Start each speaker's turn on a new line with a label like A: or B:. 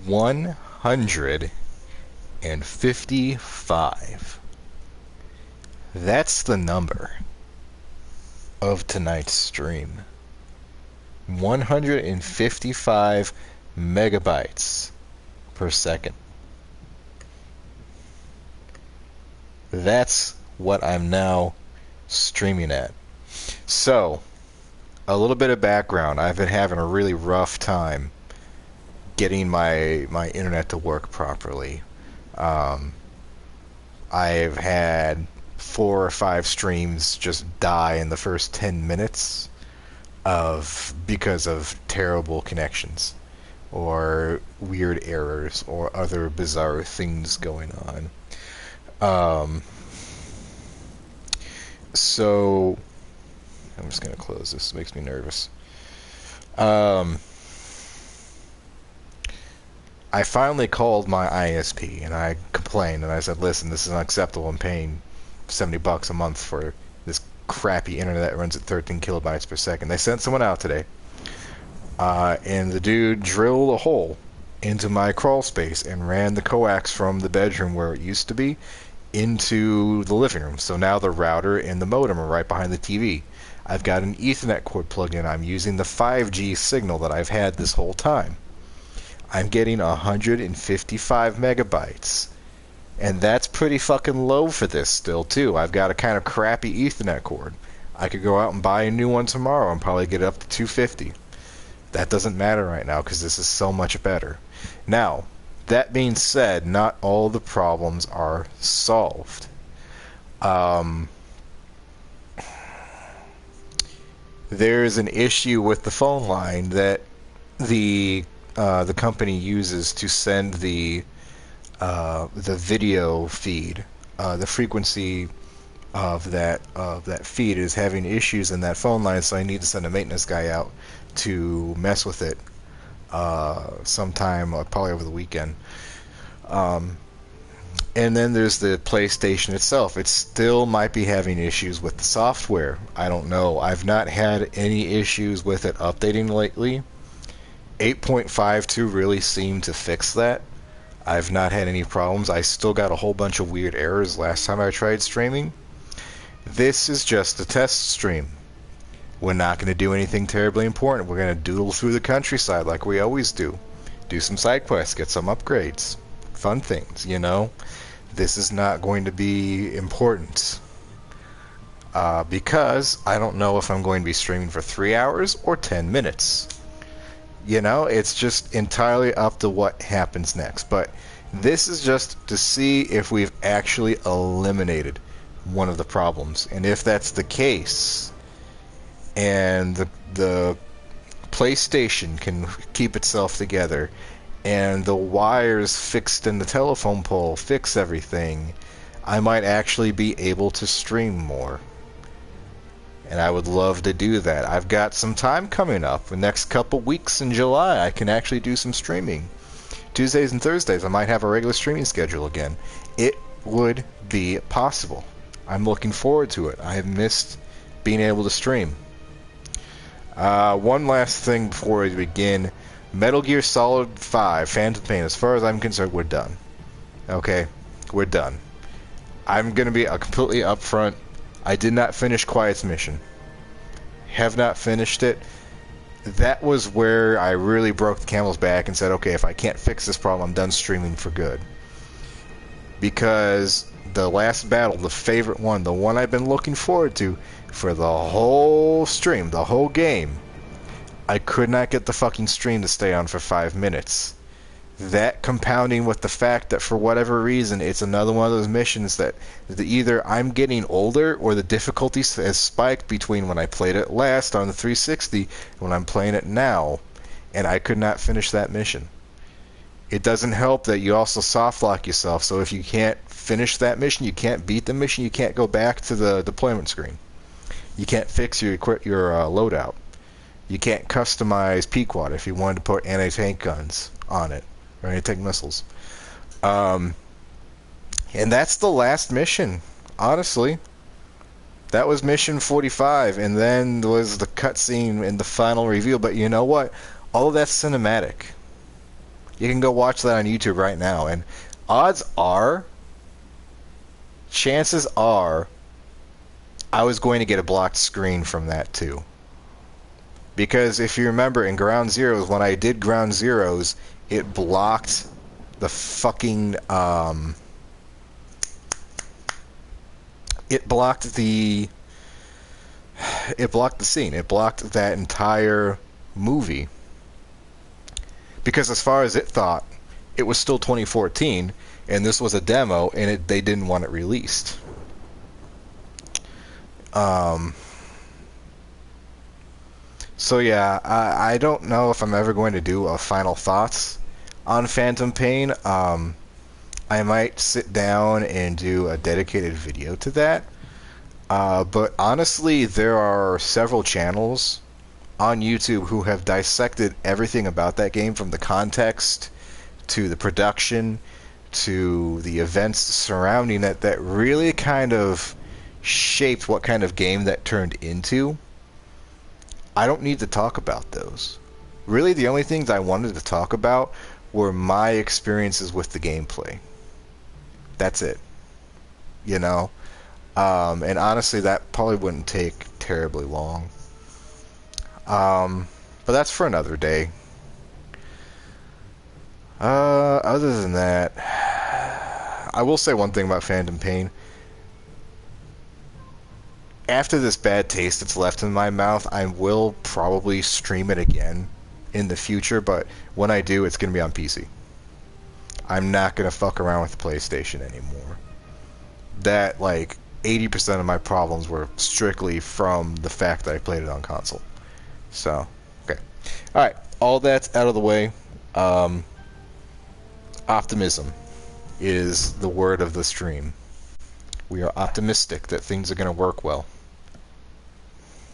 A: 155. That's the number of tonight's stream. 155 megabytes per second. That's what I'm now streaming at. So, a little bit of background. I've been having a really rough time getting my internet to work properly. I've had 4 or 5 streams just die in the first 10 minutes because of terrible connections or weird errors or other bizarre things going on. So I'm just gonna close this. It makes me nervous. I finally called my ISP and I complained and I said, listen, this is unacceptable. I'm paying $70 a month for this crappy internet that runs at 13 kilobytes per second. They sent someone out today, and the dude drilled a hole into my crawl space and ran the coax from the bedroom where it used to be into the living room. So now the router and the modem are right behind the TV. I've got an Ethernet cord plugged in. I'm using the 5G signal that I've had this whole time. I'm getting 155 megabytes. And that's pretty fucking low for this still, too. I've got a kind of crappy Ethernet cord. I could go out and buy a new one tomorrow and probably get it up to 250. That doesn't matter right now because this is so much better. Now, that being said, not all the problems are solved. There's an issue with the phone line that the company uses to send the video feed. The frequency of that feed is having issues in that phone line, so I need to send a maintenance guy out to mess with it sometime, probably over the weekend. And then there's the PlayStation itself. It still might be having issues with the software. I don't know. I've not had any issues with it updating lately. 8.52 really seemed to fix that. I've not had any problems. I still got a whole bunch of weird errors last time I tried streaming. This is just a test stream. We're not going to do anything terribly important. We're going to doodle through the countryside like we always do. Do some side quests, get some upgrades. Fun things, you know? This is not going to be important. Because I don't know if I'm going to be streaming for 3 hours or 10 minutes. You know, it's just entirely up to what happens next. But this is just to see if we've actually eliminated one of the problems. And if that's the case, and the PlayStation can keep itself together, and the wires fixed in the telephone pole fix everything, I might actually be able to stream more. And I would love to do that. I've got some time coming up. The next couple weeks in July, I can actually do some streaming. Tuesdays and Thursdays, I might have a regular streaming schedule again. It would be possible. I'm looking forward to it. I have missed being able to stream. One last thing before we begin. Metal Gear Solid 5, Phantom Pain, as far as I'm concerned, we're done. Okay? We're done. I'm going to be completely upfront. I did not finish Quiet's mission. Have not finished it. That was where I really broke the camel's back and said, okay, if I can't fix this problem, I'm done streaming for good. Because the last battle, the favorite one, the one I've been looking forward to for the whole stream, the whole game, I could not get the fucking stream to stay on for 5 minutes. That compounding with the fact that for whatever reason it's another one of those missions that either I'm getting older or the difficulty has spiked between when I played it last on the 360 and when I'm playing it now, and I could not finish that mission. It doesn't help that you also soft lock yourself, so if you can't finish that mission, you can't beat the mission, you can't go back to the deployment screen. You can't fix your loadout. You can't customize Pequod if you wanted to put anti-tank guns on it. Or anti-tank missiles. And that's the last mission, honestly. That was mission 45, and then there was the cutscene in the final reveal. But you know what? All of that's cinematic. You can go watch that on YouTube right now, and odds are, chances are, I was going to get a blocked screen from that too. Because if you remember in Ground Zeroes, when I did Ground Zeroes, it blocked the fucking it blocked the scene. It blocked that entire movie. Because as far as it thought, it was still 2014, and this was a demo, and they didn't want it released. So yeah, I don't know if I'm ever going to do a final thoughts on Phantom Pain. I might sit down and do a dedicated video to that. But honestly, there are several channels on YouTube who have dissected everything about that game, from the context to the production to the events surrounding it, that really kind of shaped what kind of game that turned into. I don't need to talk about those. Really, the only things I wanted to talk about were my experiences with the gameplay. That's it. You know? And honestly, that probably wouldn't take terribly long. But that's for another day. Other than that, I will say one thing about Phantom Pain. After this bad taste that's left in my mouth, I will probably stream it again in the future, but when I do, it's going to be on PC. I'm not going to fuck around with the PlayStation anymore. That, like, 80% of my problems were strictly from the fact that I played it on console. So, okay. Alright, all that's out of the way. Optimism is the word of the stream. We are optimistic that things are going to work well.